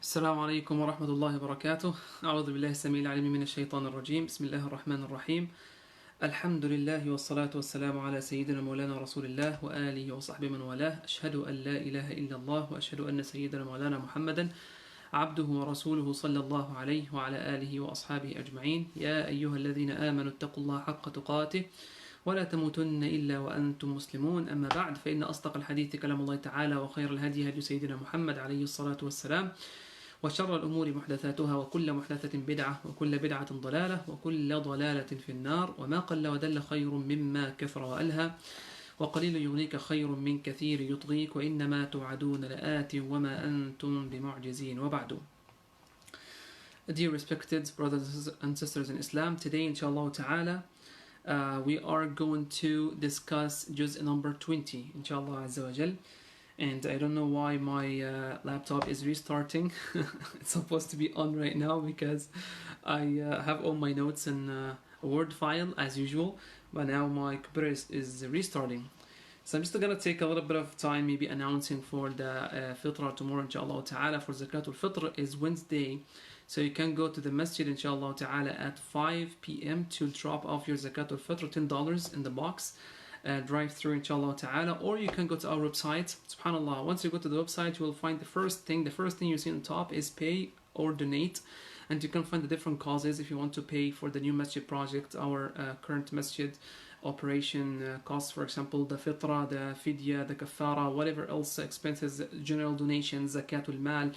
السلام عليكم ورحمة الله وبركاته. أعوذ بالله السميع العليم من الشيطان الرجيم. بسم الله الرحمن الرحيم. الحمد لله والصلاة والسلام على سيدنا مولانا رسول الله وآله وصحبه من والاه. أشهد أن لا إله إلا الله وأشهد أن سيدنا مولانا محمدا عبده ورسوله صلى الله عليه وعلى آله وأصحابه أجمعين. يا أيها الذين آمنوا اتقوا الله حق تقاته ولا تموتن إلا وأنتم مسلمون. أما بعد، فإن أصدق الحديث كلام الله تعالى، وخير الهدي هدي سيدنا محمد عليه الصلاة والسلام، وشر الأمور محدثاتها، وكل محدثة بدعة، وكل بدعة ضلالة، وكل ضلالة في النار. وما قل ودل خير مما كثر وألهى، وقليل يغنيك خير من كثير يطغيك، وإنما توعدون لآت وما أنتم بمعجزين. وبعد. Dear respected brothers and sisters in Islam, today inshallah ta'ala we are going to discuss juz number 20 inshallah azza wa jal. And I don't know why my laptop is restarting. It's supposed to be on right now because I have all my notes in a Word file as usual, but now my computer is restarting. So I'm just going to take a little bit of time, maybe announcing for the fitra tomorrow, inshallah ta'ala. For Zakatul Fitr is Wednesday, so you can go to the masjid, inshallah ta'ala, at 5 p.m. to drop off your Zakatul Fitr, $10 in the box. Drive through, inshallah ta'ala, or you can go to our website. Subhanallah, once you go to the website, you will find the first thing you see on top is pay or donate, and you can find the different causes. If you want to pay for the new masjid project, our current masjid operation costs, for example, the fitra, the fidya, the kafara, whatever else expenses, general donations, zakatul mal.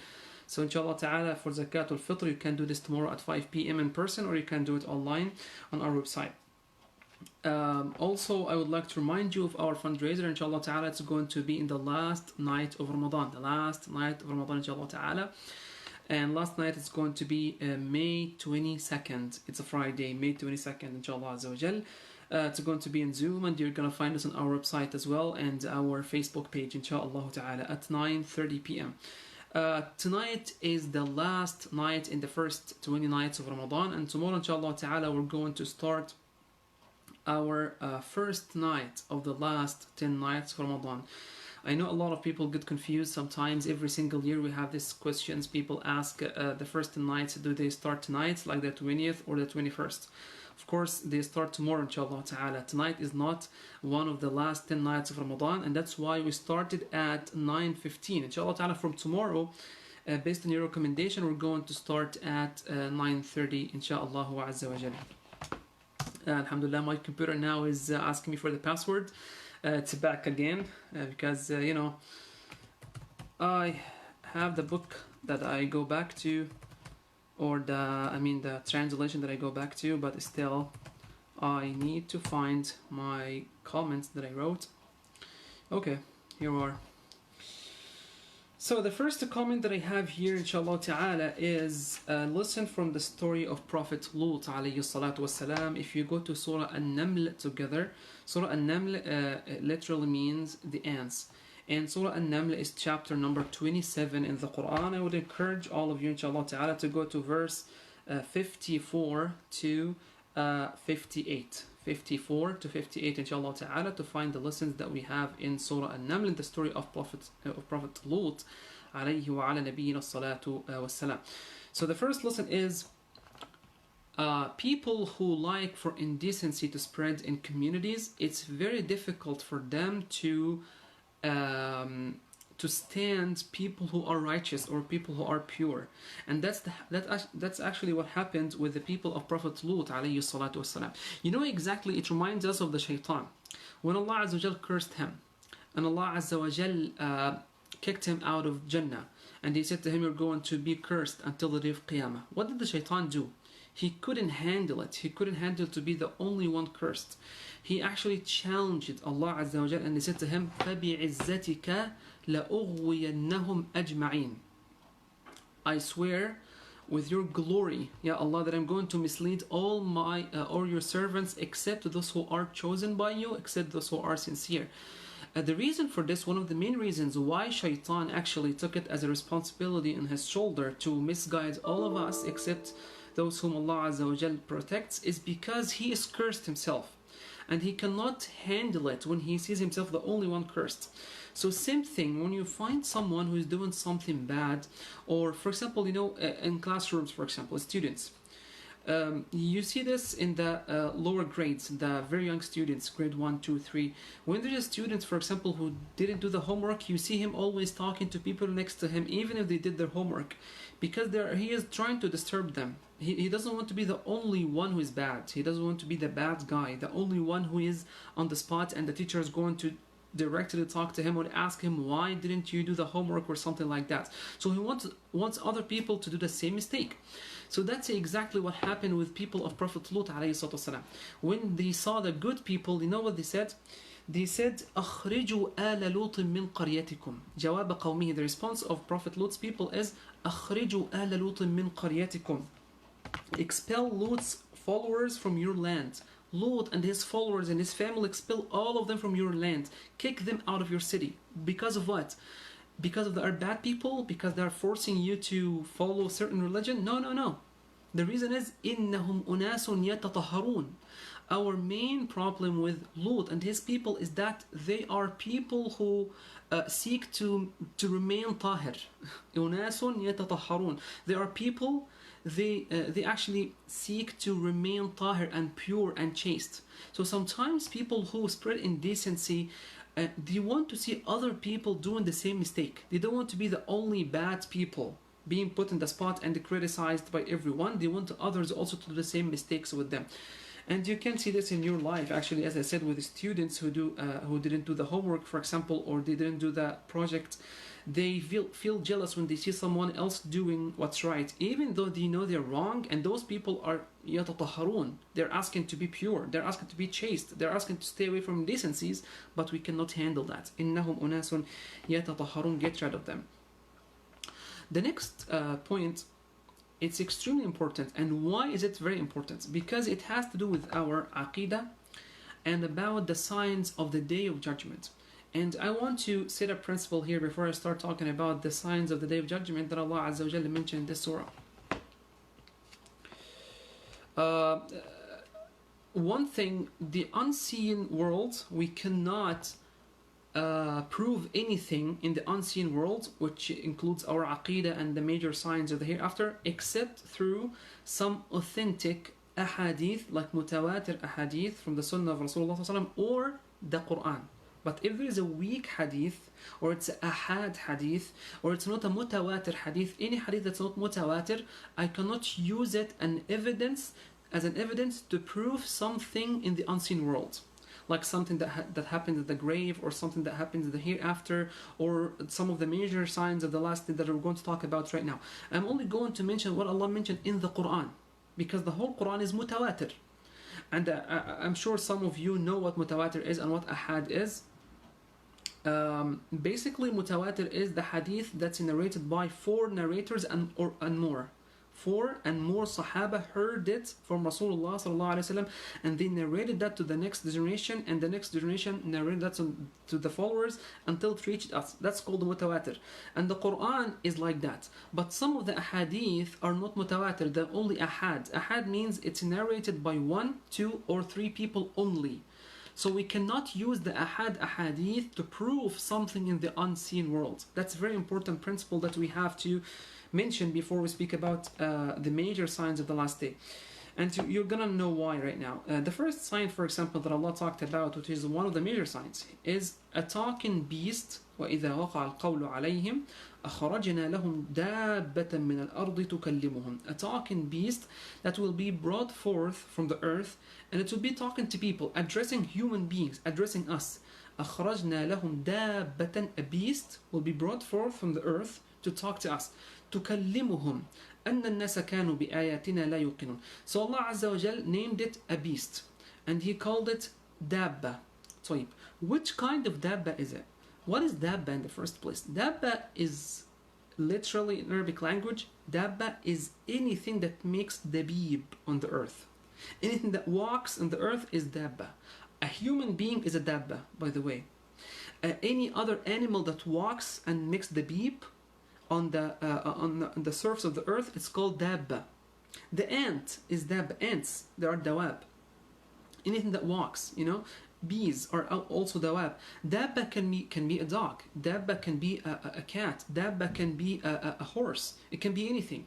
So inshallah ta'ala, for zakatul fitr, you can do this tomorrow at 5 p.m. in person, or you can do it online on our website. Also, I would like to remind you of our fundraiser, inshallah ta'ala. It's going to be in the last night of Ramadan, inshallah ta'ala. And last night it's going to be May 22nd. It's a Friday, May 22nd, inshallah azza wa jal. It's going to be in Zoom, and you're going to find us on our website as well, and our Facebook page, inshallah ta'ala, at 9:30 p.m. Tonight is the last night in the first 20 nights of Ramadan, and tomorrow, inshallah ta'ala, we're going to start our first night of the last 10 nights of Ramadan. I know a lot of people get confused sometimes. Every single year we have these questions. People ask the first 10 nights, do they start tonight, like the 20th or the 21st? Of course, they start tomorrow, inshallah ta'ala. Tonight is not one of the last 10 nights of Ramadan, and that's why we started at 9:15. Inshallah ta'ala, from tomorrow, based on your recommendation, we're going to start at 9:30, inshallah azza wa jalla. Alhamdulillah, my computer now is asking me for the password. It's back again because I have the book that I go back to, or the translation that I go back to, but still I need to find my comments that I wrote. Okay, here we are. So the first comment that I have here, inshallah ta'ala, is a lesson from the story of Prophet Lut alayhi salatu wassalam. If you go to Surah An-Naml together, Surah An-Naml literally means the ants. And Surah An-Naml is chapter number 27 in the Quran. I would encourage all of you, inshallah ta'ala, to go to verse 54 to 58. 54 to 58, inshallah ta'ala, to find the lessons that we have in Surah An-Naml, in the story of Prophet Lut alayhi wa ala nabiyyina salatu wassalam. So the first lesson is people who like for indecency to spread in communities, it's very difficult for them to stand people who are righteous or people who are pure. And that's actually what happened with the people of Prophet Lut alayhi salatu wasalam. You know, exactly, it reminds us of the shaitan. When Allah Azza wa Jal cursed him, and Allah Azza wa Jal kicked him out of Jannah, and he said to him, you're going to be cursed until the day of Qiyamah. What did the shaitan do? He couldn't handle it. He couldn't handle to be the only one cursed. He actually challenged Allah Azza wa Jal, and he said to him, فَبِعِزَّتِكَ لَأُغْوِيَنَّهُمْ أَجْمَعِينَ. I swear with your glory, Ya Allah, that I'm going to mislead all your servants except those who are chosen by you, except those who are sincere. The reason for this, one of the main reasons why Shaitan actually took it as a responsibility on his shoulder to misguide all of us except those whom Allah Azza wa Jal protects, is because he is cursed himself. and he cannot handle it when he sees himself the only one cursed. So same thing when you find someone who is doing something bad, or for example, in classrooms, for example, students. You see this in the lower grades, the very young students, grade 1, 2, 3. When there is students, for example, who didn't do the homework, you see him always talking to people next to him, even if they did their homework, because he is trying to disturb them. He doesn't want to be the only one who is bad. He doesn't want to be the bad guy, the only one who is on the spot, and the teacher is going to directly talk to him or ask him, why didn't you do the homework, or something like that. So he wants other people to do the same mistake. So that's exactly what happened with people of Prophet Lut alayhi salatu wasalam. When they saw the good people, you know what they said? They said, أخرجوا آل لوط من قريتكم. جواب قومه. The response of Prophet Lut's people is, أخرجوا آل لوط من قريتكم. Expel Lut's followers from your land. Lut and his followers and his family, expel all of them from your land. Kick them out of your city. Because of what? Because they are bad people? Because they are forcing you to follow a certain religion? No. The reason is, إِنَّهُمْ أُنَاسٌ يَتَطَهَّرُونَ. Our main problem with Lut and his people is that they are people who seek to remain tahir. أُنَاسٌ يَتَطَهَّرُونَ. They are people, they actually seek to remain tahir and pure and chaste. So sometimes people who spread indecency, they want to see other people doing the same mistake. They don't want to be the only bad people being put in the spot and criticized by everyone. They want others also to do the same mistakes with them. And you can see this in your life, actually, as I said, with the students who didn't do the homework, for example, or they didn't do the project. They feel jealous when they see someone else doing what's right, even though they know they're wrong. And those people are يتطهرون. They're asking to be pure. They're asking to be chaste. They're asking to stay away from indecencies, but we cannot handle that. إنهم أناس يتطهرون. Get rid of them. The next point, it's extremely important. And why is it very important? Because it has to do with our aqidah and about the signs of the Day of Judgment. And I want to set a principle here before I start talking about the signs of the Day of Judgment that Allah Azza wa Jalla mentioned in this surah. One thing, the unseen world, we cannot prove anything in the unseen world, which includes our aqidah and the major signs of the hereafter, except through some authentic ahadith, like mutawatir ahadith from the Sunnah of Rasulullah or the Quran. But if there is a weak hadith, or it's a ahad hadith, or it's not a mutawatir hadith, any hadith that's not mutawatir, I cannot use it as an evidence to prove something in the unseen world. Like something that happens at the grave, or something that happens in the hereafter, or some of the major signs of the last day that we're going to talk about right now. I'm only going to mention what Allah mentioned in the Quran, because the whole Quran is mutawatir. And I'm sure some of you know what mutawatir is and what ahad is. Basically, mutawatir is the hadith that's narrated by 4 narrators and more. 4 and more Sahaba heard it from Rasulullah sallallahu alaihi wasallam, and they narrated that to the next generation, and the next generation narrated that to the followers until it reached us. That's called mutawatir. And the Quran is like that. But some of the ahadith are not mutawatir, they're only ahad. Ahad means it's narrated by 1, 2, or 3 people only. So we cannot use the ahadith to prove something in the unseen world. That's a very important principle that we have to mention before we speak about the major signs of the last day. And you're gonna know why right now. The first sign, for example, that Allah talked about, which is one of the major signs, is a talking beast. وَإِذَا وَقَعَ الْقَوْلُ عَلَيْهِمْ أَخْرَجْنَا لَهُمْ دَابَّةً مِنَ الْأَرْضِ تُكَلِّمُهُم. A talking beast that will be brought forth from the earth, and it will be talking to people, addressing human beings, addressing us. أَخْرَجْنَا لَهُمْ دَابَّةً. A beast will be brought forth from the earth to talk to us. تُكَلِّمُهُم أَنَّ النَّاسَ كَانُوا بِآيَاتِنَا لَا يُوقِنُونَ. So Allah Azza wa Jal named it a beast, and He called it dabba. طيب, which kind of dabba is it? What is dabba in the first place? Dabba is literally, in Arabic language, dabba is anything that makes dabib on the earth. Anything that walks on the earth is dabba. A human being is a dabba, by the way. Any other animal that walks and makes dabib on the surface of the earth, it's called dabba. The ant is dabba. Ants, they are dawab. anything that walks, you know. Bees are also dawab. Dabba can be a dog. Dabba can be a cat. Dabba can be a horse. It can be anything.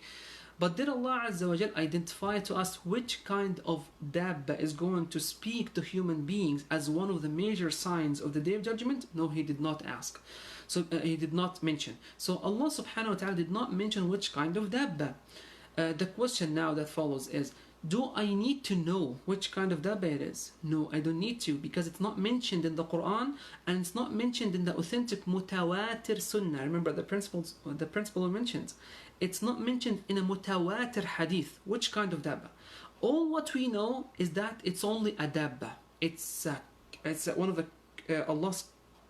But did Allah Azza wa Jal identify to us which kind of dabba is going to speak to human beings as one of the major signs of the Day of Judgment? No, He did not ask. So He did not mention. So Allah Subhanahu wa Ta'ala did not mention which kind of dabba. The question now that follows is, do I need to know which kind of dabba it is? No, I don't need to, because it's not mentioned in the Quran and it's not mentioned in the authentic mutawatir sunnah. Remember the principle I mentioned. It's not mentioned in a mutawatir hadith. Which kind of dabba? All what we know is that it's only a dabba. It's one of the Allah's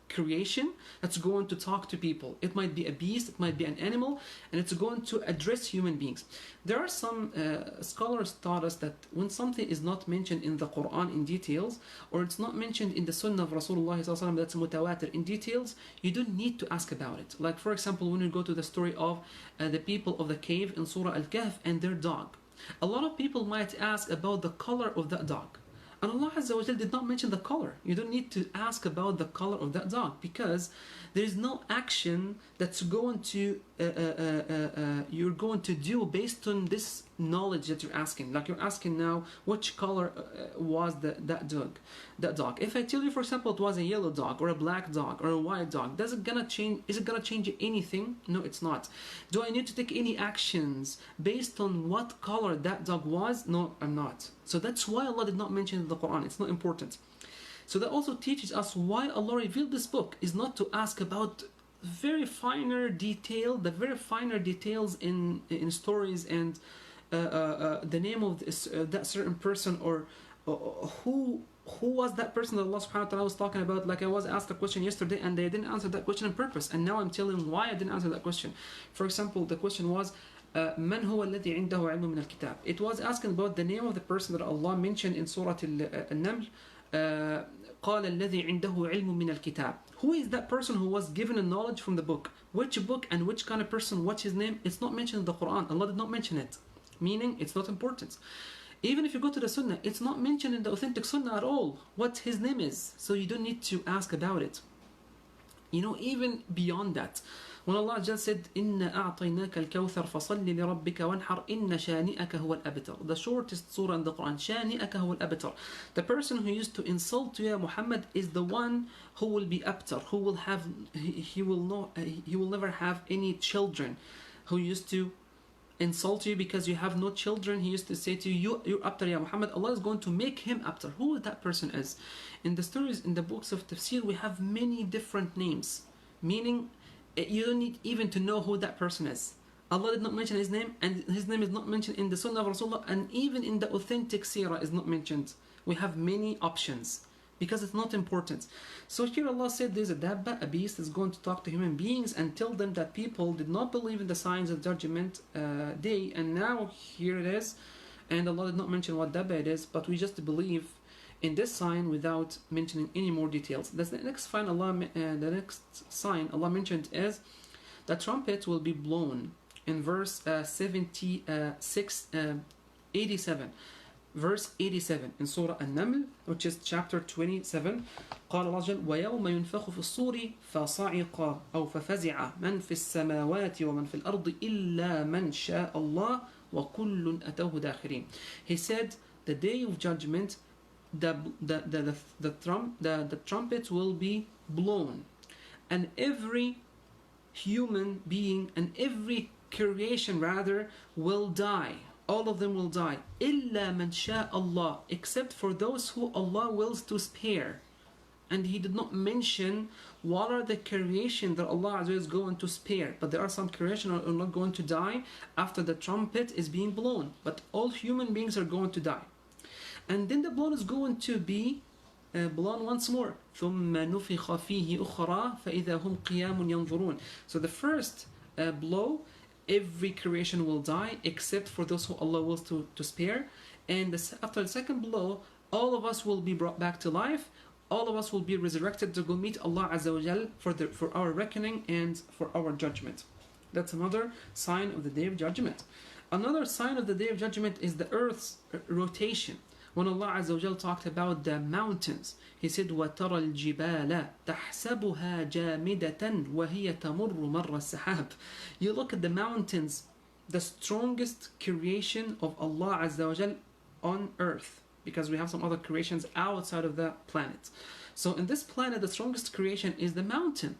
creation that's going to talk to people. It might be a beast, it might be an animal, and it's going to address human beings. There are some scholars taught us that when something is not mentioned in the Quran in details, or it's not mentioned in the Sunnah of Rasulullah that's mutawatir in details, you don't need to ask about it. Like for example, when you go to the story of the people of the cave in Surah Al-Kahf and their dog. A lot of people might ask about the color of that dog. And Allah Azza wa Jal did not mention the color. You don't need to ask about the color of that dog, because there is no action that's going to you're going to do based on this knowledge that you're asking. Like you're asking now, which color was that dog? If I tell you, for example, it was a yellow dog or a black dog or a white dog, is it gonna change anything? No, it's not. Do I need to take any actions based on what color that dog was? No, I'm not. So that's why Allah did not mention it in the Quran. It's not important. So that also teaches us why Allah revealed this book is not to ask about the very finer details in stories and the name of that certain person, or who was that person that Allah subhanahu wa ta'ala was talking about. Like I was asked a question yesterday and they didn't answer that question on purpose, and now I'm telling why I didn't answer that question. For example, the question was من هو الذي عنده علم من الكتاب. It was asking about the name of the person that Allah mentioned in Surah Al-Naml. قال الذي عنده علم من الكتاب. Who is that person who was given a knowledge from the book? Which book and which kind of person? What's his name? It's not mentioned in the Quran. Allah did not mention it, meaning it's not important. Even if you go to the Sunnah, it's not mentioned in the authentic Sunnah at all what his name is. So you don't need to ask about it. You know, even beyond that, when Allah just said, إِنَّا أَعْطَيْنَاكَ الْكَوْثَرَ فَصَلِّ لِرَبِّكَ وَانْحَرْ إِنَّ شَانِئَكَ هُوَ الْأَبْتَرُ. The shortest surah in the Quran, شَانِئَكَ هُوَ الْأَبْتَرُ. The person who used to insult you, Muhammad, is the one who will be abtar, who will have, he will never have any children. Who used to insult you because you have no children, he used to say to you, you're abtar, ya Muhammad. Allah is going to make him abtar. Who that person is? In the stories, in the books of tafsir, we have many different names, meaning you don't need even to know who that person is. Allah did not mention his name, and his name is not mentioned in the Sunnah of Rasulullah, and even in the authentic seerah is not mentioned. We have many options because it's not important. So here Allah said there's a dabba, a beast, is going to talk to human beings and tell them that people did not believe in the signs of Judgment Day, and now here it is, and Allah did not mention what dabba it is, but we just believe in this sign without mentioning any more details. That's the next sign Allah mentioned is the trumpet will be blown in verse 87. Verse 87 in Surah An-Naml, which is chapter 27. قال الله جل ويوم ينفخ في الصور فصعق أو ففزع من في السماوات ومن في الأرض إلا من شاء الله وكل أتوه داخرين. He said, the day of judgment, the trumpet will be blown, and every human being and every creation rather will die. All of them will die. إِلَّا مَنْ شَاءَ اللَّهِ, except for those who Allah wills to spare. And He did not mention what are the creation that Allah is going to spare. But there are some creation that are not going to die after the trumpet is being blown. But all human beings are going to die. And then the blow is going to be blown once more. ثُمَّ نُفِخَ فِيهِ أُخْرَى فَإِذَا هُمْ قِيَامٌ يَنْظُرُونَ. So the first blow, every creation will die except for those who Allah wills to spare. And after the second blow, all of us will be brought back to life. All of us will be resurrected to go meet Allah Azza wa Jal for our reckoning and for our judgment. That's another sign of the Day of Judgment. Another sign of the Day of Judgment is the earth's rotation. When Allah Azza wa Jal talked about the mountains, He said, وَتَرَى الْجِبَالَ تَحْسَبُهَا جَامِدَةً وَهِيَ تَمُرُّ مَرَّ السَّحَابِ. You look at the mountains, the strongest creation of Allah Azza wa Jal on earth, because we have some other creations outside of the planet. So in this planet, the strongest creation is the mountain.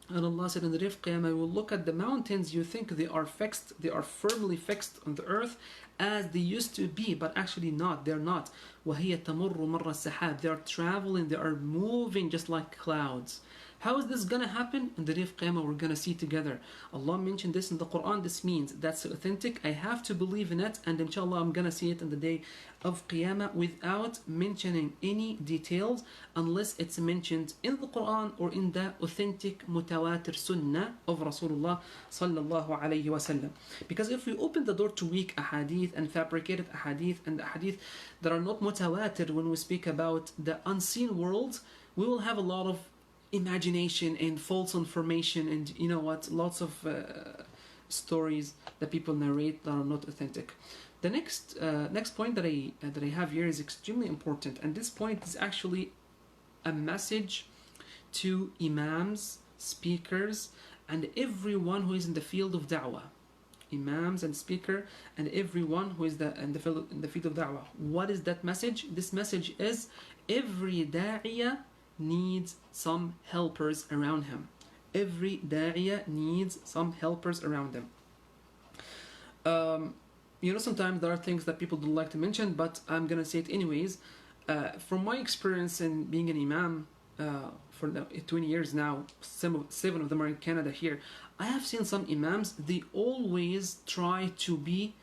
And Allah said in the day of Qiyamah, you will look at the mountains, you think they are fixed, they are firmly fixed on the earth as they used to be, but actually not, they're not. وَهِيَ تَمُرُّ مَرَّ السَّحَابِ. They are traveling, they are moving just like clouds. How is this gonna happen? In the day of Qiyamah, we're gonna see together. Allah mentioned this in the Quran. This means that's authentic. I have to believe in it, and inshallah, I'm gonna see it in the day of Qiyamah without mentioning any details, unless it's mentioned in the Quran or in the authentic mutawatir sunnah of Rasulullah sallallahu alayhi wasallam. Because if we open the door to weak ahadith and fabricated ahadith and ahadith that are not mutawatir, when we speak about the unseen world, we will have a lot of imagination and false information, and you know what, lots of stories that people narrate that are not authentic. The next point that I have here is extremely important, and this point is actually a message to imams, speakers, and everyone who is in the field of da'wah. Imams and speaker and everyone who is in the field of da'wah. What is that message? This message is every da'iyah needs some helpers around him. Every da'iyah needs some helpers around him. Sometimes there are things that people don't like to mention, but I'm gonna say it anyways. From my experience in being an imam for 20 years now, 7 of them are in Canada here, I have seen some imams, they always try to be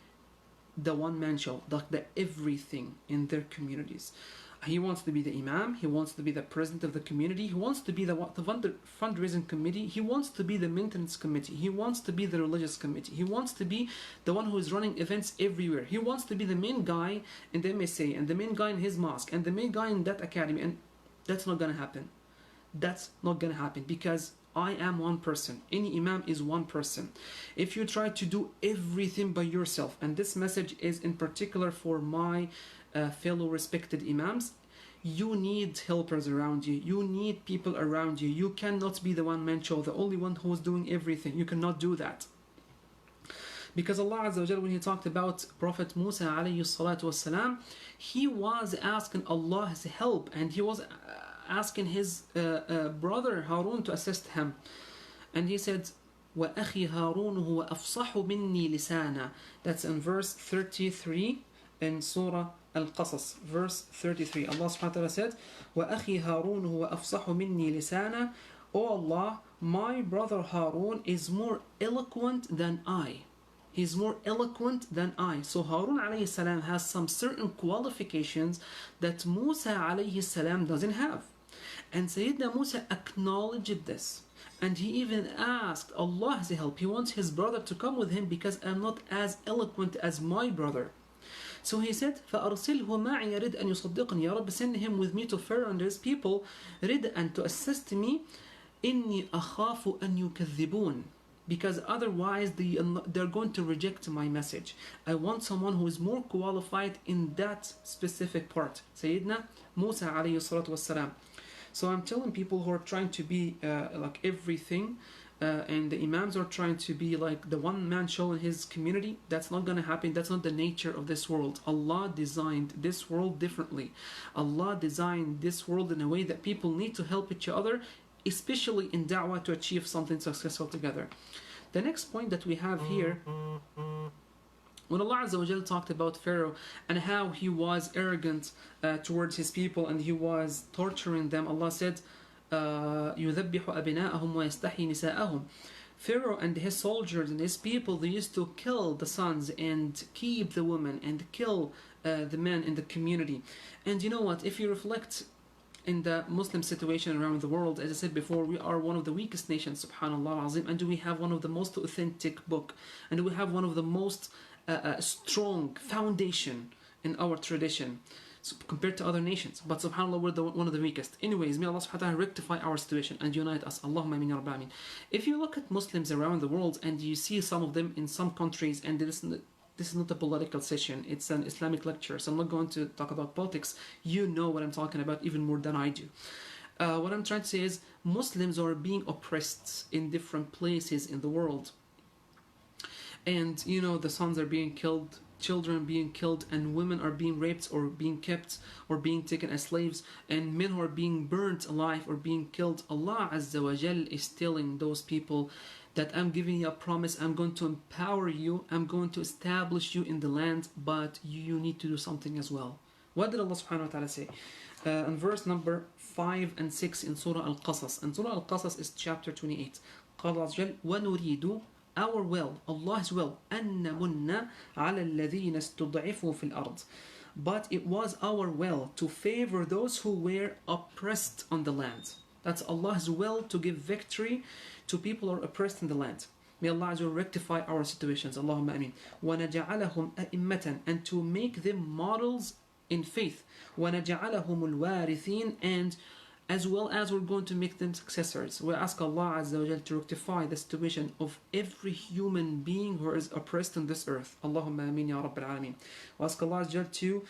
the one-man show, the everything in their communities. He wants to be the imam, he wants to be the president of the community, he wants to be the fundraising committee, he wants to be the maintenance committee, he wants to be the religious committee, he wants to be the one who is running events everywhere, he wants to be the main guy in the MSA, and the main guy in his mosque, and the main guy in that academy, and that's not gonna happen. That's not gonna happen, because I am one person. Any imam is one person. If you try to do everything by yourself, and this message is in particular for my fellow respected imams, you need helpers around you. You need people around you. You cannot be the one-man show, the only one who is doing everything. You cannot do that. Because Allah Azza wa Jalla, when He talked about Prophet Musa alayhi salatu wasalam, he was asking Allah's help, and he was asking his brother Harun to assist him. And he said, وَأَخِي هَارُونُ هُوَ أَفْصَحُ مِنِّي لِسَانًا. That's in verse 33 in Surah Al-Qasas, verse 33. Allah subhanahu wa ta'ala said, وَأَخِي هَارُونُ هُوَ أَفْصَحُ مِنِّي لِسَانًا. O Allah, my brother Harun is more eloquent than I. He's more eloquent than I. So Harun alayhi salam has some certain qualifications that Musa alayhi salam doesn't have. And Sayyidina Musa acknowledged this. And he even asked Allah's help. He wants his brother to come with him because I'm not as eloquent as my brother. So he said, فَأَرْسِلْهُ مَعِي رِدْ أَنْ يُصَدِّقْنِي. Ya Rabbi, send him with me to Pharaoh and his people, رِدْ and to assist me, إِنِّي أَخَافُ أَنْ يُكَذِّبُونَ. Because otherwise they're going to reject my message. I want someone who is more qualified in that specific part. Sayyidina Musa alayhi salatu wassalam. So I'm telling people who are trying to be like everything, and the imams are trying to be like the one-man show in his community, that's not going to happen. That's not the nature of this world. Allah designed this world differently. Allah designed this world in a way that people need to help each other, especially in da'wah, to achieve something successful together. The next point that we have here, when Allah Azza wa Jal talked about Pharaoh and how he was arrogant towards his people and he was torturing them, Allah said, يُذَبِّحُ أَبْنَاءَهُمْ وَيَسْتَحْيِي نِسَاءَهُم. Pharaoh and his soldiers and his people, they used to kill the sons and keep the women and kill the men in the community. And you know what, if you reflect in the Muslim situation around the world, as I said before, we are one of the weakest nations, subhanallah azim, and we have one of the most authentic book, and we have one of the most strong foundation in our tradition, so compared to other nations. But subhanallah, we're one of the weakest. Anyways, may Allah subhanahu wa ta'ala rectify our situation and unite us. Allahumma ameen ya rabbil alameen. If you look at Muslims around the world and you see some of them in some countries, and this is not a political session, it's an Islamic lecture, so I'm not going to talk about politics. You know what I'm talking about even more than I do. What I'm trying to say is Muslims are being oppressed in different places in the world. And you know, the sons are being killed, children being killed, and women are being raped or being kept or being taken as slaves, and men who are being burnt alive or being killed. Allah Azza wa Jal is telling those people that I'm giving you a promise, I'm going to empower you, I'm going to establish you in the land, but you need to do something as well. What did Allah subhanahu wa ta'ala say? In verse number 5 and 6 in Surah Al-Qasas. And Surah Al-Qasas is chapter 28. قال الله عز وجل وَنُرِيدُ our will, Allah's will, أَن نَمُنَّ عَلَى الَّذِينَ اسْتُضْعِفُوا فِي الْأَرْضِ. But it was our will to favor those who were oppressed on the land. That's Allah's will, to give victory to people who are oppressed in the land. May Allah Azza wa rectify our situations. Allahumma ameen. وَنَجَعَلَهُمْ أَئِمَّةً, and to make them models in faith. وَنَجَعَلَهُمُ الْوَارِثِينَ, and as well as we're going to make them successors. We ask Allah Azza wa Jal to rectify the situation of every human being who is oppressed on this earth. Allahumma ameen ya Rabbil Alameen. We ask Allah Azza wa Jal to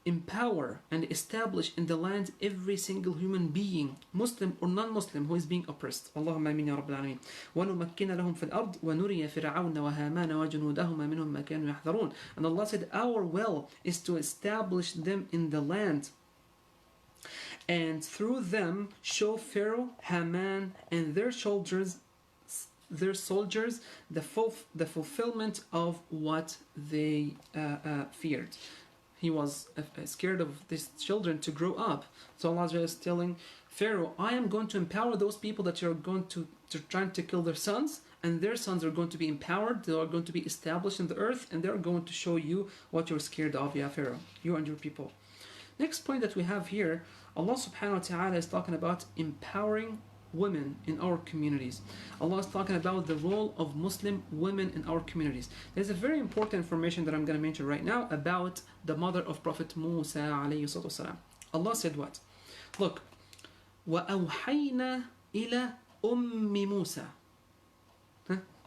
empower and establish in the land every single human being, Muslim or non-Muslim, who is being oppressed. Allahumma ameen ya Rabbil Alameen. وَنُمَكِّنَ لَهُمْ فِي الْأَرْضِ وَنُرِيَ فِرْعَوْنَ وَهَامَانَ وَجُنُودَهُمَا مِنْهُمْ مَا كَانُوا يَحْذَرُونَ. And Allah said our will is to establish them in the land, and through them show Pharaoh, Haman, and their soldiers the fulfillment of what they feared. He was scared of these children to grow up. So Allah is telling Pharaoh, I am going to empower those people that you're going to trying to kill their sons, and their sons are going to be empowered, they are going to be established in the earth, and they're going to show you what you're scared of, ya Pharaoh, you and your people. Next point that we have here, Allah subhanahu wa ta'ala is talking about empowering women in our communities. Allah is talking about the role of Muslim women in our communities. There's a very important information that I'm going to mention right now about the mother of Prophet Musa alayhi salatu. Allah said what? Look, وَأَوْحَيْنَا إِلَى أُمِّ مُوسَى.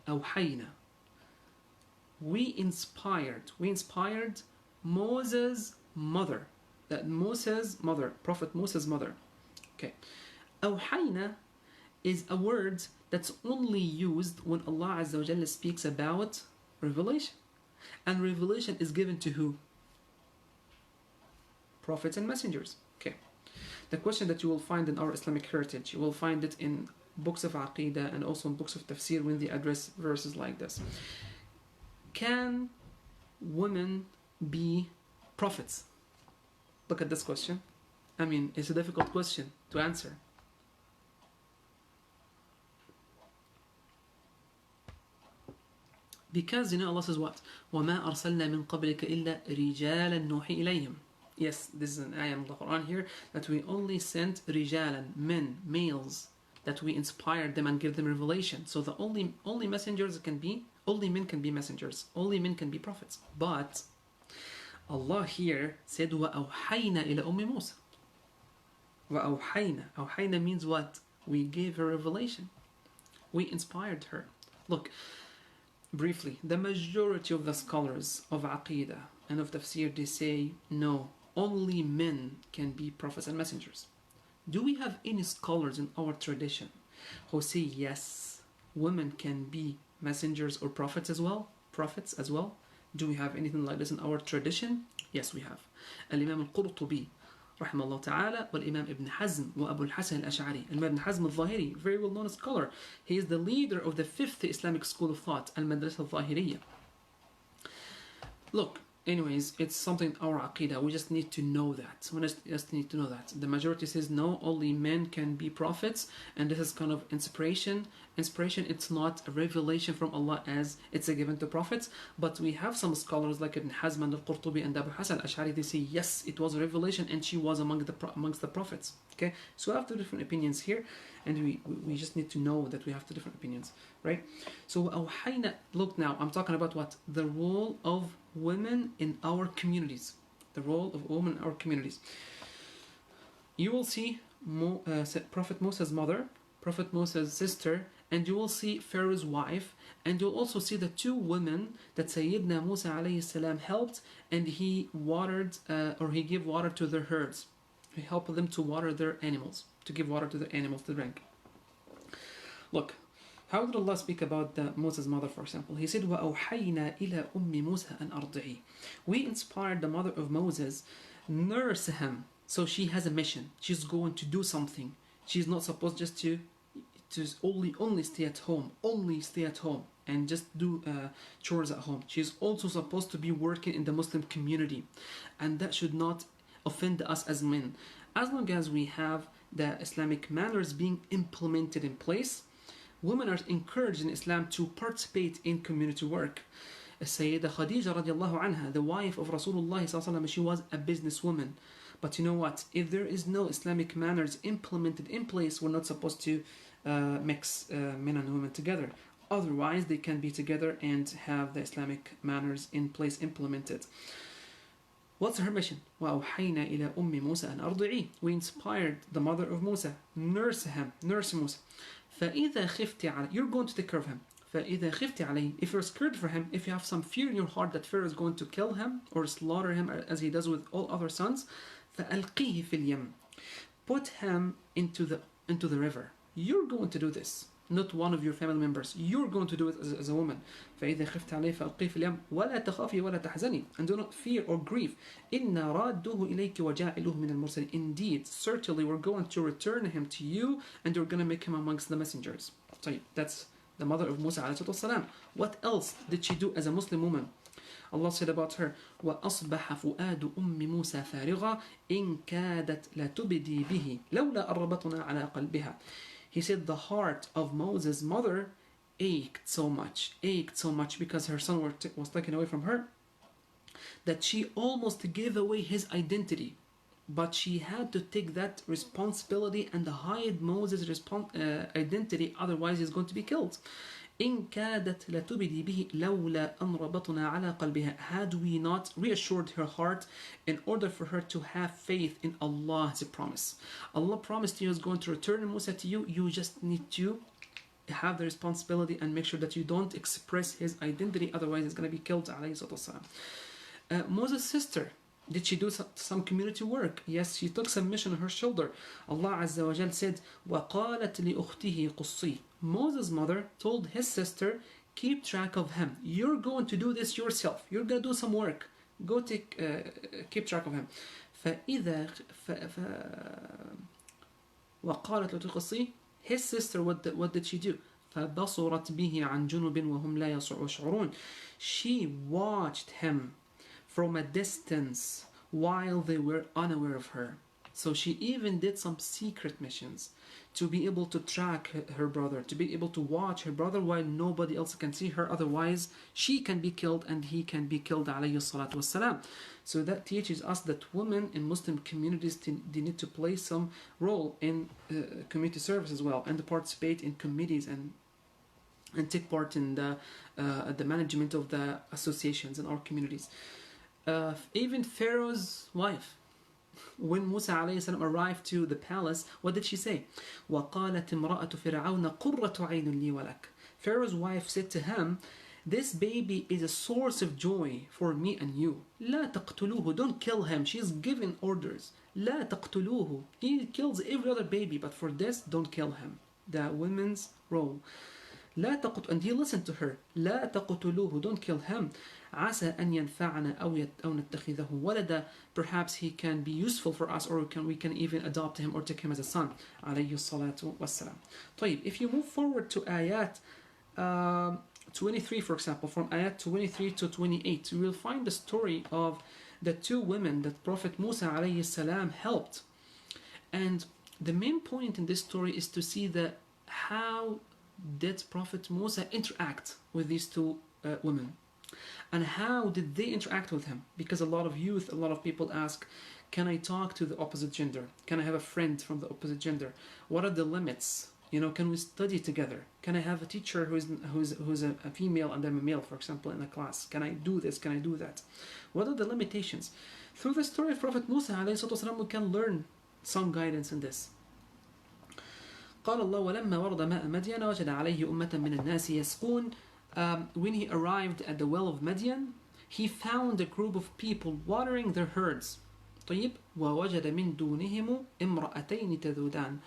أَوْحَيْنَا. We inspired Moses' mother. That Moses' mother, Prophet Moses' mother. Okay. Awhayna is a word that's only used when Allah Azza wa Jalla speaks about revelation. And revelation is given to who? Prophets and messengers. Okay. The question that you will find in our Islamic heritage, you will find it in books of Aqidah and also in books of Tafsir when they address verses like this. Can women be prophets? Look at this question. I mean, it's a difficult question to answer. Because, you know, Allah says what? وَمَا أَرْسَلْنَا مِن قَبْلِكَ إِلَّا رِجَالًا نُوحِي إِلَيْهِمْ. Yes, this is an ayah in the Quran here, that we only sent rijalan, men, males, that we inspired them and give them revelation. So the only messengers can be, only men can be messengers, only men can be prophets. But Allah here said وَأَوْحَيْنَا إِلَى أُمِّ مُوسَى. وَأَوْحَيْنَا. أوحينا means what? We gave her revelation. We inspired her. Look, briefly, the majority of the scholars of Aqidah and of Tafsir, they say no, only men can be prophets and messengers. Do we have any scholars in our tradition who say yes, women can be messengers or prophets as well? Prophets as well? Do we have anything like this in our tradition? Yes, we have. Al-Imam al-Qurtubi, rahimahullah ta'ala, wal-Imam Ibn Hazm, wa Abu al-Hasan al-Ash'ari. Imam Ibn Hazm al-Zahiri, very well-known scholar. He is the leader of the fifth Islamic school of thought, al-Madrasa al-Zahiriyya. Look, anyways, it's something in our Aqidah. We just need to know that. We just need to know that. The majority says no, only men can be prophets, and this is kind of inspiration. Inspiration, it's not a revelation from Allah as it's a given to prophets, but we have some scholars like Ibn Hazm and al-Qurtubi and Abu Hasan al-Ash'ari, they say yes, it was a revelation and she was amongst the prophets. Okay, so we have two different opinions here, and we just need to know that we have two different opinions, right? So awhayna, look now, I'm talking about what? The role of women in our communities. The role of women in our communities. You will see Prophet Moses' mother, Prophet Moses' sister, and you will see Pharaoh's wife, and you'll also see the two women that Sayyidina Musa alayhi salam helped, and he watered or he gave water to their herds. He helped them to water their animals, to give water to their animals to drink. Look, how did Allah speak about Moses' mother, for example? He said, وَأَوْحَيْنَا إِلَى أُمِّ مُوسَى أَنْ أَرْضِعِهِ. We inspired the mother of Moses, nurse him. So she has a mission. She's going to do something. She's not supposed just to only stay at home. Only stay at home and just do chores at home. She's also supposed to be working in the Muslim community. And that should not offend us as men. As long as we have the Islamic manners being implemented in place, women are encouraged in Islam to participate in community work. Sayyida Khadija radiallahu anha, the wife of Rasulullah, she was a businesswoman. But you know what? If there is no Islamic manners implemented in place, we're not supposed to mix men and women together. Otherwise, they can be together and have the Islamic manners in place implemented. What's her mission? وَأَوْحَيْنَا إِلَى أُمِّ مُوسَى أَنْ أَرْضِعِهِ. We inspired the mother of Musa, nurse him, nurse Musa. فَإِذَا خِفْتِ عَلَيْهِ. You're going to take care of him. فَإِذَا خِفْتِ عَلَيْهِ. If you're scared for him, if you have some fear in your heart that Pharaoh is going to kill him or slaughter him as he does with all other sons, فَأَلْقِيهِ فِي الْيَمِّ. Put him into the river. You're going to do this, not one of your family members. You're going to do it as a woman. فَإِذَا خِفْتِ عَلَيْهِ فَأَلْقِيهِ فِي الْيَمِّ وَلَا تَخَافِي وَلَا تَحْزَنِي. And do not fear or grieve. إِنَّا رَادُّهُ إِلَيْكِ وَجَاعِلُهُ مِنَ الْمُرْسَلِينَ. Indeed, certainly we're going to return him to you, and you're going to make him amongst the messengers. So that's the mother of Musa alayhi salam. What else did she do as a Muslim woman? Allah said about her, وَأَصْبَحَ فُؤَادُ أُمِّ مُوسَى فَارِغًا إِنْ كَادَتْ لَتُبْدِي بِهِ لَوْلَا أَرَّبَطْنَا عَلَى قَلْبِهَا. He said the heart of Moses' mother ached so much because her son was taken away from her, that she almost gave away his identity. But she had to take that responsibility and hide Moses' identity, otherwise he's going to be killed. إِن كَادَتْ لَتُبْدِي بِهِ لَوْلَا أَنْ رَبَطْنَا عَلَى قَلْبِهَا. Had we not reassured her heart in order for her to have faith in Allah's promise. Allah promised you is going to return Musa to you. You just need to have the responsibility and make sure that you don't express his identity, otherwise he's going to be killed. Moses' sister, did she do some community work? Yes, she took some mission on her shoulder. Allah Azza wa Jal said, وَقَالَتْ لِأُخْتِهِ قُصِّي. Moses' mother told his sister, keep track of him. You're going to do this yourself. You're going to do some work. Go keep track of him. وَقَالَتْ لِأُخْتِهِ قُصِّي. His sister, what did she do? فَبَصُرَتْ بِهِ عَنْ جُنُبٍ وَهُمْ لَا يَشْعُرُونَ. She watched him from a distance while they were unaware of her. So she even did some secret missions to be able to track her brother, to be able to watch her brother while nobody else can see her, otherwise she can be killed and he can be killed, alayhi salatu wassalam. So that teaches us that women in Muslim communities, they need to play some role in community service as well, and to participate in committees and take part in the management of the associations in our communities. Even Pharaoh's wife, when Musa alayhi salam arrived to the palace, what did she say? وَقَالَتِ امْرَأَةُ فِرْعَوْنَ قُرَّةُ عَيْنٌ لِي وَلَكَ. Pharaoh's wife said to him, this baby is a source of joy for me and you. لا تقتلوه. Don't kill him. She's giving orders. لا تقتلوه. He kills every other baby, but for this, don't kill him. The women's role. لا تقتلوه. And he listened to her. لا تقتلوه. Don't kill him. عسى أن ينفعنا أو نتخذه ولدا. Perhaps he can be useful for us, or we can even adopt him or take him as a son. عليه الصلاة والسلام. طيب, if you move forward to ayat 23, for example, from ayat 23 to 28, you will find the story of the two women that Prophet Musa alayhi salam helped. And the main point in this story is to see how did Prophet Musa interact with these two women. And how did they interact with him? Because a lot of youth, a lot of people ask, can I talk to the opposite gender? Can I have a friend from the opposite gender? What are the limits? Can we study together? Can I have a teacher who's a female and I'm a male, for example, in a class? Can I do this? Can I do that? What are the limitations? Through the story of Prophet Musa, we can learn some guidance in this. قال الله ولما ورد ماء مدين وجد عليه أمة من الناس يسقون. When he arrived at the well of Madian, he found a group of people watering their herds. طيب ووجد من دونهم امرأتين تذودان.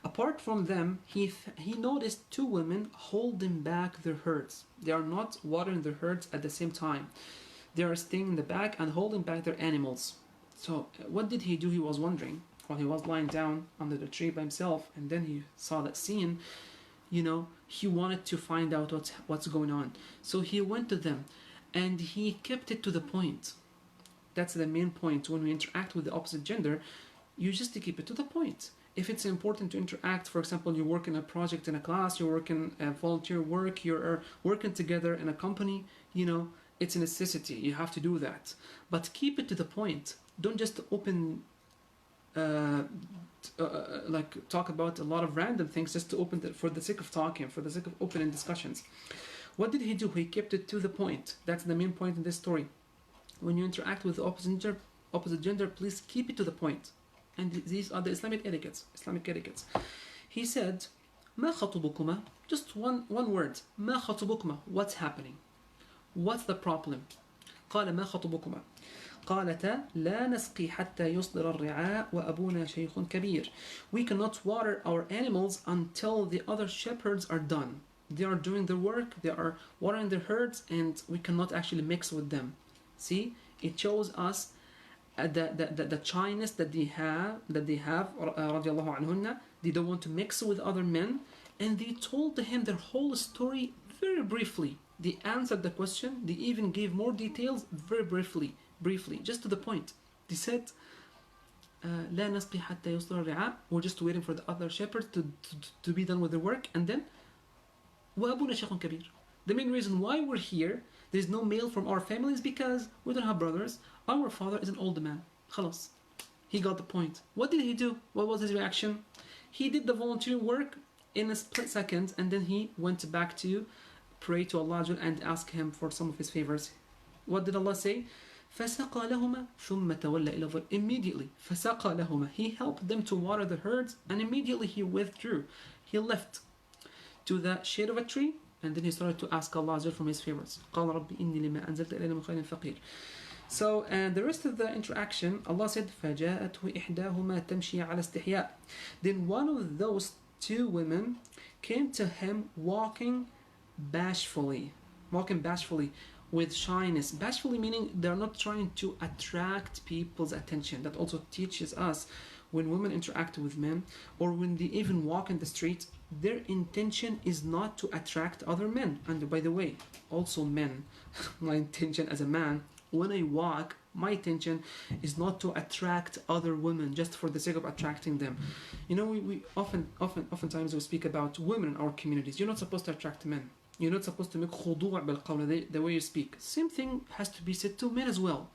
Apart from them, he noticed two women holding back their herds. They are not watering their herds at the same time. They are staying in the back and holding back their animals. So what did he do? He was wondering while he was lying down under the tree by himself, and then he saw that scene. He wanted to find out what's going on. So he went to them and he kept it to the point. That's the main point. When we interact with the opposite gender, you just keep it to the point. If it's important to interact, for example, you work in a project in a class, you're working volunteer work, you're working together in a company, it's a necessity. You have to do that. But keep it to the point. Don't just open, talk about a lot of random things just to open for the sake of talking, for the sake of opening discussions. What did he do? He kept it to the point. That's the main point in this story. When you interact with the opposite gender, please keep it to the point. And these are the Islamic etiquettes. He said, ما خطبكما? Just one word. ما خطبكما? What's happening? What's the problem? قال ما خطبكما? قالتا لا نسقي حتى يصدر الرعاء وأبونا شيخ كبير. We cannot water our animals until the other shepherds are done. They are doing their work, they are watering their herds, and we cannot actually mix with them. See, it shows us the shyness that they have radiallahu anhunna. They don't want to mix with other men, and they told him their whole story very briefly. They answered the question. They even gave more details very briefly, just to the point. They said, لا نسقي حتى يصدر الرعاء. We're just waiting for the other shepherds to be done with their work, and then وأبونا شيخ كبير. The main reason why we're here, there is no male from our family, is because we don't have brothers. Our father is an old man. خلاص. He got the point. What did he do? What was his reaction? He did the volunteer work in a split second, and then he went back to pray to Allah and ask him for some of his favors. What did Allah say? فَسَقَى لَهُمَا ثُمَّ تَوَلَّ إِلَى الظِّلِّ. Immediately, فَسَقَى لَهُمَا. He helped them to water the herds, and immediately he withdrew. He left to the shade of a tree, and then he started to ask Allah for his favors. قَالَ رَبِّ إِنِّي لِمَا أَنزَلْتَ إِلَيْنَا مِنْ خَيْرٍ فَقِيرٌ. So, and the rest of the interaction, Allah said, فَجَاءَتْهُ إِحْدَاهُمَا تَمْشِي عَلَى اسْتِحْيَاءٍ. Then one of those two women came to him walking bashfully, with shyness. Bashfully meaning they're not trying to attract people's attention. That also teaches us when women interact with men, or when they even walk in the street, their intention is not to attract other men. And by the way, also men, my intention as a man, when I walk, my intention is not to attract other women just for the sake of attracting them. We oftentimes we speak about women in our communities. You're not supposed to attract men. You're not supposed to make khudu' بالقول, the way you speak. Same thing has to be said to men as well.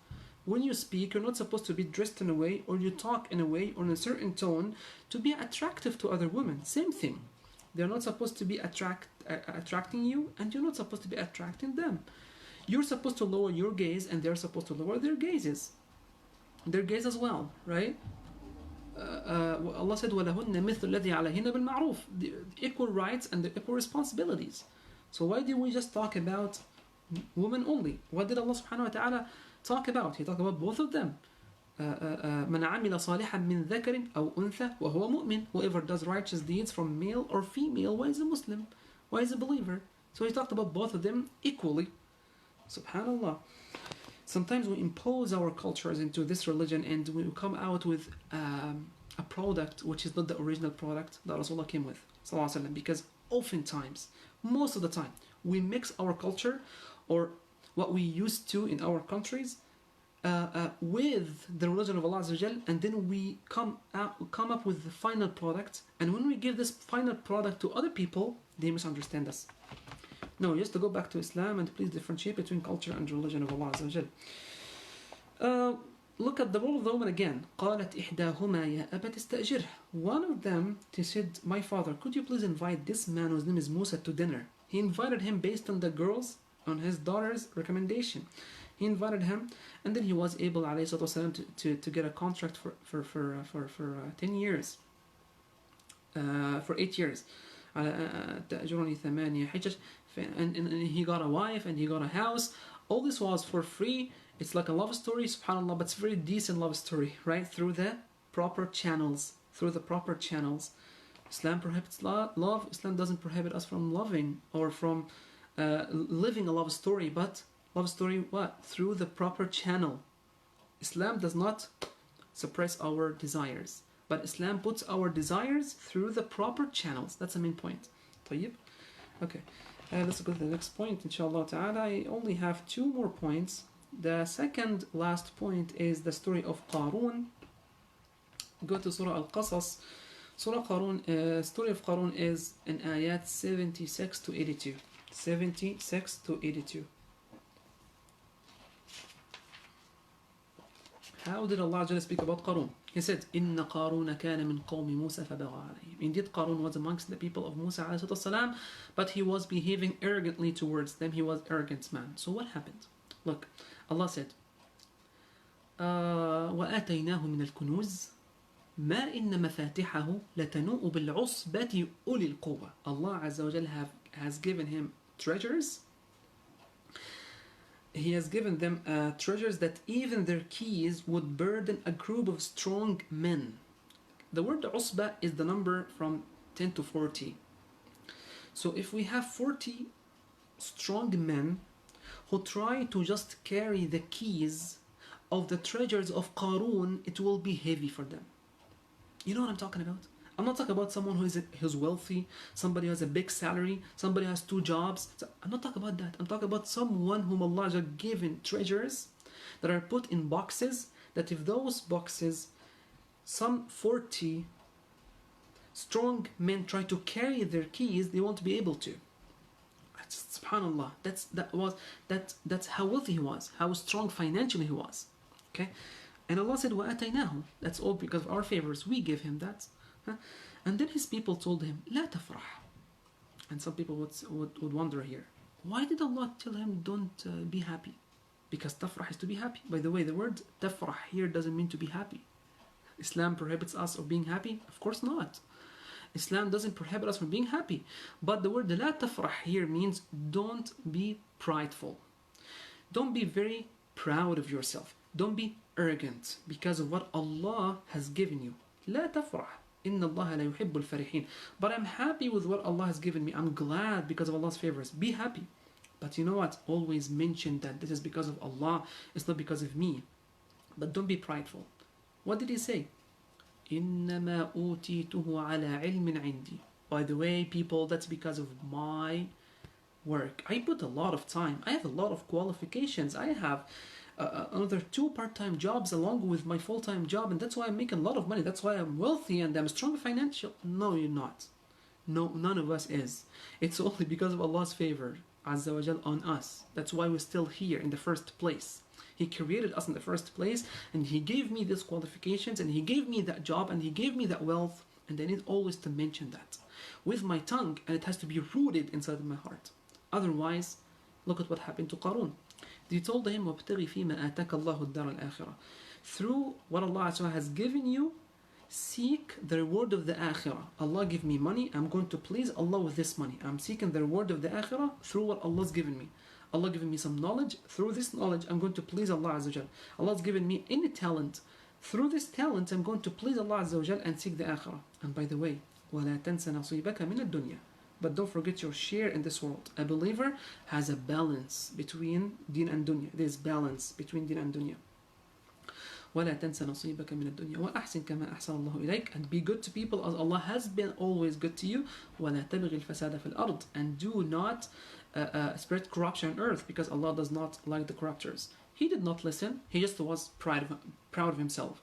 When you speak, you're not supposed to be dressed in a way, or you talk in a way, or in a certain tone to be attractive to other women. Same thing. They're not supposed to be attracting you, and you're not supposed to be attracting them. You're supposed to lower your gaze, and they're supposed to lower their gaze as well, right? Allah said, وَلَهُنَّ مِثْلُ الَّذِي عَلَيْهِنَّ بِالْمَعْرُوفِ. The equal rights and the equal responsibilities. So why did we just talk about women only? What did Allah subhanahu wa ta'ala talk about? He talked about both of them. مَنْ عَمِلَ صَالِحًا مِنْ ذَكَرٍ أَوْ أُنْثَى وَهُوَ مُؤْمِنٌ. Whoever does righteous deeds from male or female, why is a Muslim? Why is a believer? So he talked about both of them equally. Subhanallah. Sometimes we impose our cultures into this religion, and we come out with a product which is not the original product that Rasulullah came with, because oftentimes, most of the time, we mix our culture, or what we used to in our countries, with the religion of Allah Azza wa Jal, and then we come up with the final product, and when we give this final product to other people, they misunderstand us. No, just to go back to Islam, and please differentiate between culture and religion of Allah Azza wa Jal. Look at the role of the woman again. قالت إحداهما يا أبت استأجره. One of them, she said, my father, could you please invite this man whose name is Musa to dinner? He invited him based on on his daughter's recommendation. He invited him, and then he was able, alayhi to get a contract for 10 years. for 8 years. تأجرني 8 حجج. And he got a wife and he got a house. All this was for free. It's like a love story, subhanAllah, but it's a very decent love story, right? Through the proper channels. Through the proper channels. Islam prohibits love. Islam doesn't prohibit us from loving or from living a love story, but love story what? Through the proper channel. Islam does not suppress our desires, but Islam puts our desires through the proper channels. That's the main point. طيب? Okay. Let's go to the next point, inshallah ta'ala. I only have 2 more points. The second last point is the story of Qarun. Go to Surah Al-Qasas. Surah Qarun, story of Qarun is in ayat 76 to 82. 76 to 82. How did Allah speak about Qarun? He said, إِنَّ قَارُونَ كَانَ مِنْ قَوْمِ مُوسَى فَبَغَى عَلَيْهِمْ. Indeed, Qarun was amongst the people of Musa ﷺ, but he was behaving arrogantly towards them. He was an arrogant man. So what happened? Look, Allah said, وَآتَيْنَاهُ مِنَ الْكُنُوزِ ما إن مفاتحه لتنوء بالعصبة أولي القوة. Allah Azza wa Jal has given him treasures. He has given them treasures that even their keys would burden a group of strong men. The word usba is the number from 10 to 40. So if we have 40 strong men who try to just carry the keys of the treasures of Qarun, it will be heavy for them. You know what I'm talking about? I'm not talking about someone who's wealthy, somebody who has a big salary, somebody who has 2 jobs. I'm not talking about that. I'm talking about someone whom Allah has given treasures that are put in boxes, that if those boxes, some 40 strong men try to carry their keys, they won't be able to. Subhanallah. That's how wealthy he was, how strong financially he was. Okay? And Allah said, وَأَتَيْنَاهُ. That's all because of our favors. We give him that. And then his people told him, لا تفرح. And some people would wonder here, why did Allah tell him don't be happy? Because tafrah is to be happy. By the way, the word tafrah here doesn't mean to be happy. Islam prohibits us of being happy? Of course not. Islam doesn't prohibit us from being happy. But the word لا تفرح here means don't be prideful. Don't be very proud of yourself. Don't be arrogant because of what Allah has given you. لا تفرح. إن الله لا يحب الفرحين. But I'm happy with what Allah has given me. I'm glad because of Allah's favors. Be happy. But you know what? Always mention that this is because of Allah. It's not because of me. But don't be prideful. What did he say? إنما أوتيته على علم عندي. By the way, people, that's because of my work. I put a lot of time. I have a lot of qualifications. I have another 2 part-time jobs along with my full-time job, and that's why I'm making a lot of money. That's why I'm wealthy and I'm strong financial. No, you're not. No, none of us is. It's only because of Allah's favor, Azza wa Jal, on us. That's why we're still here in the first place. He created us in the first place, and He gave me these qualifications, and He gave me that job, and He gave me that wealth, and I need always to mention that with my tongue, and it has to be rooted inside of my heart. Otherwise, look at what happened to Qarun. They told him, وَابْتَغِ فِي مَا آتَاكَ اللَّهُ الدَّارَ الْآخِرَةِ. Through what Allah has given you, seek the reward of the akhirah. Allah give me money, I'm going to please Allah with this money. I'm seeking the reward of the akhirah through what Allah's given me. Allah given me some knowledge. Through this knowledge, I'm going to please Allah Azza wa Jal. Allah's given me any talent. Through this talent, I'm going to please Allah Azza wa Jal and seek the akhirah. And by the way, وَلَا تَنْسَ نَصِيبَكَ مِنَ الدُّنْيَا. But don't forget your share in this world. A believer has a balance between deen and dunya. There's balance between deen and dunya. وَلَا تَنْسَ نَصِيبَكَ مِنَ الدُّنْيا وَأَحْسِنْ كَمَا أَحْسَنَ اللَّهُ إِلَيْكَ. And be good to people as Allah has been always good to you. وَلَا تَبْغِ الْفَسَادَ فِي الْأَرْضِ. And do not spread corruption on earth, because Allah does not like the corruptors. He did not listen. He just was proud of himself.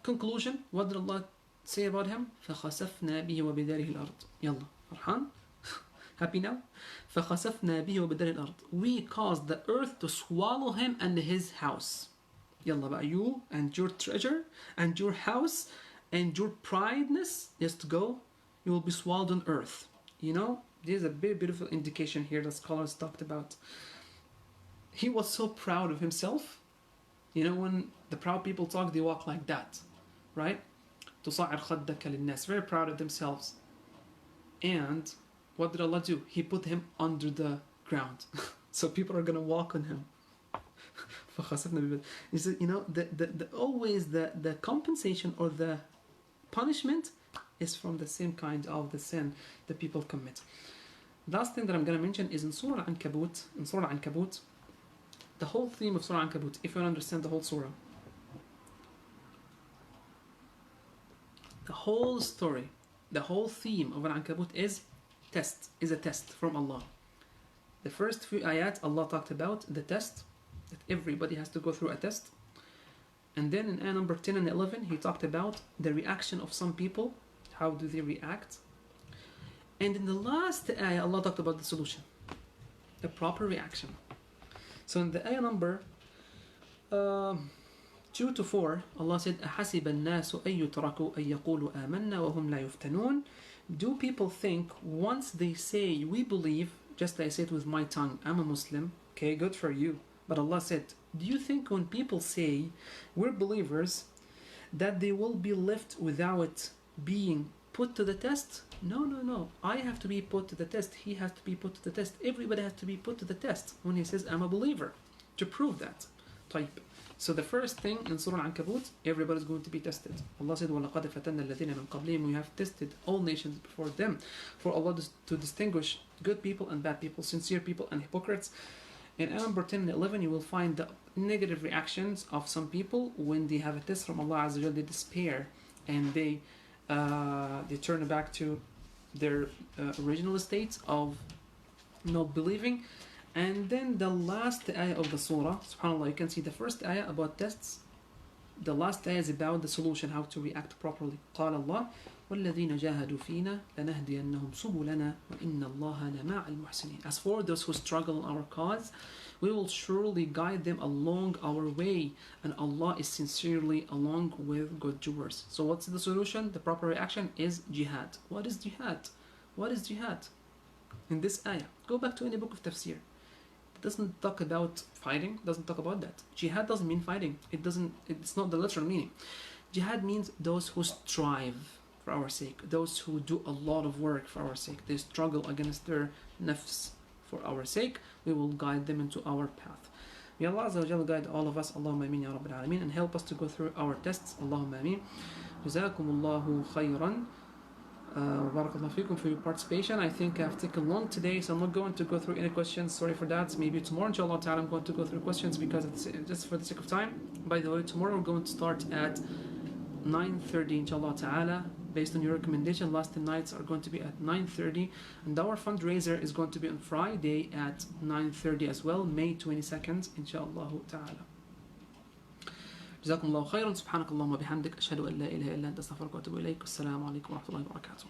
Conclusion, what did Allah say about him? فَخَسَفْنَا بِهِ وَبِدَارِهِ الْأَرْضِ. Yalla. Farhan? Happy now? فَخَسَفْنَا بِهِ وَبِدَارِ الْأَرْضِ. We caused the earth to swallow him and his house. Yalla ba, you and your treasure and your house and your prideness, just go, you will be swallowed on earth. You know, there's a very beautiful indication here that scholars talked about. He was so proud of himself. You know, when the proud people talk, they walk like that, right? تصعر خدك للناس, very proud of themselves. And what did Allah do? He put him under the ground. So people are going to walk on him. He said, you know, always the compensation or the punishment is from the same kind of the sin that people commit. Last thing that I'm going to mention is in Surah Al-Ankabut. In Surah Al-Ankabut, the whole theme of Surah Al-Ankabut, if you want to understand the whole surah, the whole story, the whole theme of Al-Ankabut is a test from Allah. The first few ayat, Allah talked about the test, that everybody has to go through a test. And then in ayah number 10 and 11, He talked about the reaction of some people. How do they react? And in the last ayah, Allah talked about the solution, the proper reaction. So in the ayah number 2 to 4, Allah said, أَحَسِبَ النَّاسُ أَن يُتْرَكُوا أَن يَقُولُوا آمَنَّا وَهُمْ لَا يُفْتَنُونَ. Do people think once they say, we believe, just like I said with my tongue, I'm a Muslim, okay, good for you. But Allah said, do you think when people say, we're believers, that they will be left without being put to the test? No. I have to be put to the test. He has to be put to the test. Everybody has to be put to the test when he says, I'm a believer, to prove that. Type. So the first thing in Surah Al-Ankabut, everybody's going to be tested. Allah said, وَلَقَدْ فَتَنَّا الَّذِينَ مِنْ قَبْلِهِمْ. We have tested all nations before them, for Allah to distinguish good people and bad people, sincere people and hypocrites. In ayah number 10 and 11, you will find the negative reactions of some people when they have a test from Allah Azza wa Jalla. They despair and they turn back to their original state of not believing. And then the last ayah of the surah, subhanAllah, you can see the first ayah about tests. The last ayah is about the solution, how to react properly. قال الله وَالَّذِينَ جَاهَدُوا فِينَا لَنَهْدِيَنَّهُمْ سُبُلَنَا وَإِنَّ اللَّهَ لَمَعَ الْمُحْسِنِينَ. As for those who struggle in our cause, we will surely guide them along our way, and Allah is sincerely along with good doers. So what's the solution? The proper reaction is jihad. What is jihad? What is jihad? In this ayah, go back to any book of tafsir. It doesn't talk about fighting, doesn't talk about that. Jihad doesn't mean fighting. It's not the literal meaning. Jihad means those who strive for our sake, those who do a lot of work for our sake. They struggle against their nafs for our sake. We will guide them into our path. May Allah Azza wa Jalla guide all of us. Allahumma ameen ya Rabbil Alameen, and help us to go through our tests. Allahumma ameen. Jazakumullahu khayran. Barakallahu feekum for your participation. I think I've taken long today, so I'm not going to go through any questions. Sorry for that. Maybe tomorrow, inshallah ta'ala, I'm going to go through questions because it's just for the sake of time. By the way, tomorrow we're going to start at 9:30, inshallah ta'ala. Based on your recommendation, last 10 nights are going to be at 9:30, and our fundraiser is going to be on Friday at 9:30 as well, May 22nd, inshallah ta'ala. جزاكم الله خيرا. سبحانك اللهم وبحمدك أشهد أن لا إله إلا أنت أستغفرك وأتوب إليك. السلام عليكم ورحمة الله وبركاته.